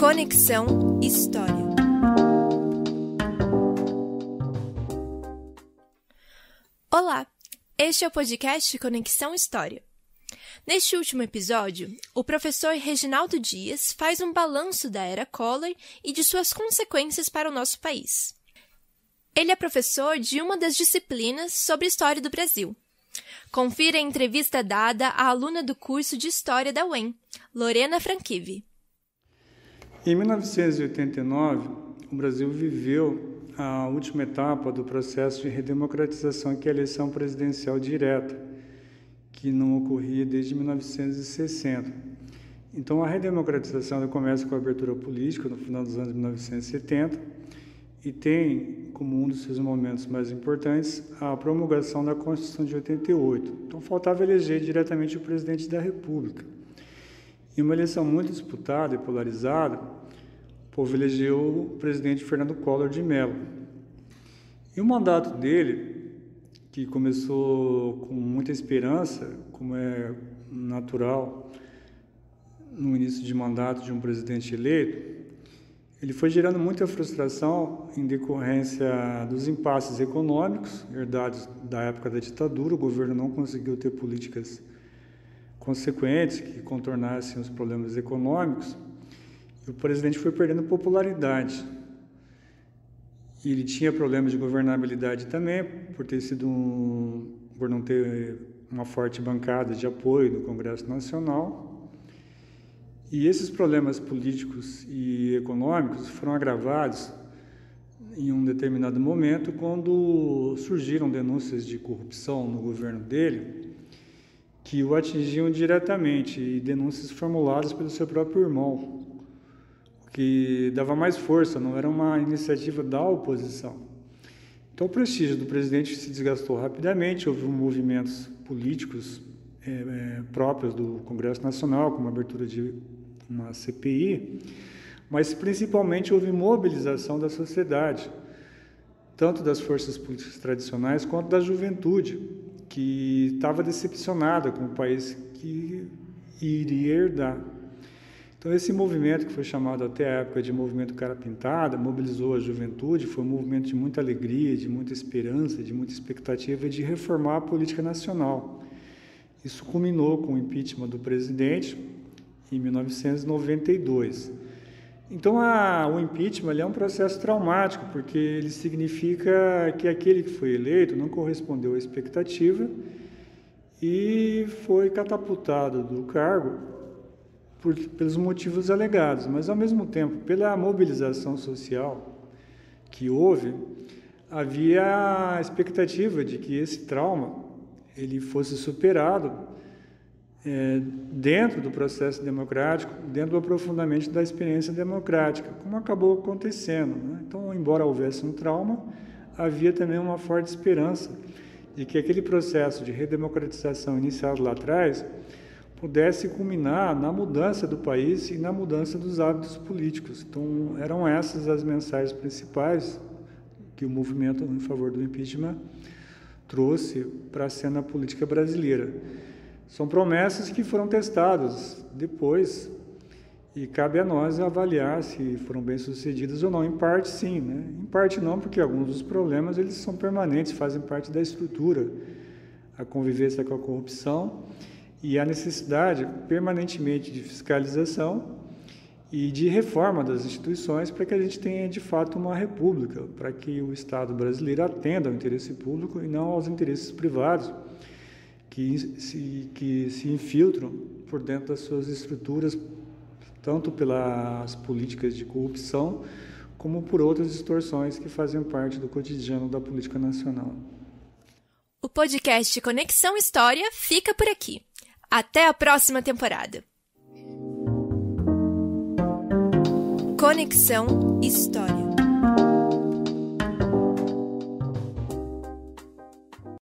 Conexão História. Olá, este é o podcast Conexão História. Neste último episódio, o professor Reginaldo Dias faz um balanço da era Collor e de suas consequências para o nosso país. Ele é professor de uma das disciplinas sobre História do Brasil. Confira a entrevista dada à aluna do curso de História da UEM, Lorena Franchivi. Em 1989, o Brasil viveu a última etapa do processo de redemocratização, que é a eleição presidencial direta, que não ocorria desde 1960. Então, a redemocratização começa com a abertura política no final dos anos 1970 e tem como um dos seus momentos mais importantes a promulgação da Constituição de 88. Então, faltava eleger diretamente o presidente da República. Em uma eleição muito disputada e polarizada, o povo elegeu o presidente Fernando Collor de Mello. E o mandato dele, que começou com muita esperança, como é natural no início de mandato de um presidente eleito, ele foi gerando muita frustração em decorrência dos impasses econômicos herdados da época da ditadura. O governo não conseguiu ter políticas consequentes que contornassem os problemas econômicos, e o presidente foi perdendo popularidade. E ele tinha problemas de governabilidade também, por não ter uma forte bancada de apoio no Congresso Nacional. E esses problemas políticos e econômicos foram agravados em um determinado momento, quando surgiram denúncias de corrupção no governo dele, que o atingiam diretamente, e denúncias formuladas pelo seu próprio irmão, o que dava mais força, não era uma iniciativa da oposição. Então, o prestígio do presidente se desgastou rapidamente, houve movimentos políticos próprios do Congresso Nacional, como a abertura de uma CPI, mas principalmente houve mobilização da sociedade, tanto das forças políticas tradicionais quanto da juventude, que estava decepcionada com o país que iria herdar. Então, esse movimento, que foi chamado até a época de movimento cara pintada, mobilizou a juventude, foi um movimento de muita alegria, de muita esperança, de muita expectativa de reformar a política nacional. Isso culminou com o impeachment do presidente em 1992. Então, o impeachment é um processo traumático, porque ele significa que aquele que foi eleito não correspondeu à expectativa e foi catapultado do cargo pelos motivos alegados, mas, ao mesmo tempo, pela mobilização social que houve, havia a expectativa de que esse trauma ele fosse superado dentro do processo democrático, dentro do aprofundamento da experiência democrática, como acabou acontecendo, né? Então, embora houvesse um trauma, havia também uma forte esperança de que aquele processo de redemocratização iniciado lá atrás pudesse culminar na mudança do país e na mudança dos hábitos políticos. Então, eram essas as mensagens principais que o movimento em favor do impeachment trouxe para a cena política brasileira. São promessas que foram testadas depois e cabe a nós avaliar se foram bem-sucedidas ou não. Em parte, sim, né? Em parte, não, porque alguns dos problemas eles são permanentes, fazem parte da estrutura, a convivência com a corrupção e a necessidade permanentemente de fiscalização e de reforma das instituições para que a gente tenha, de fato, uma república, para que o Estado brasileiro atenda ao interesse público e não aos interesses privados, que se infiltram por dentro das suas estruturas, tanto pelas políticas de corrupção, como por outras distorções que fazem parte do cotidiano da política nacional. O podcast Conexão História fica por aqui. Até a próxima temporada. Conexão História.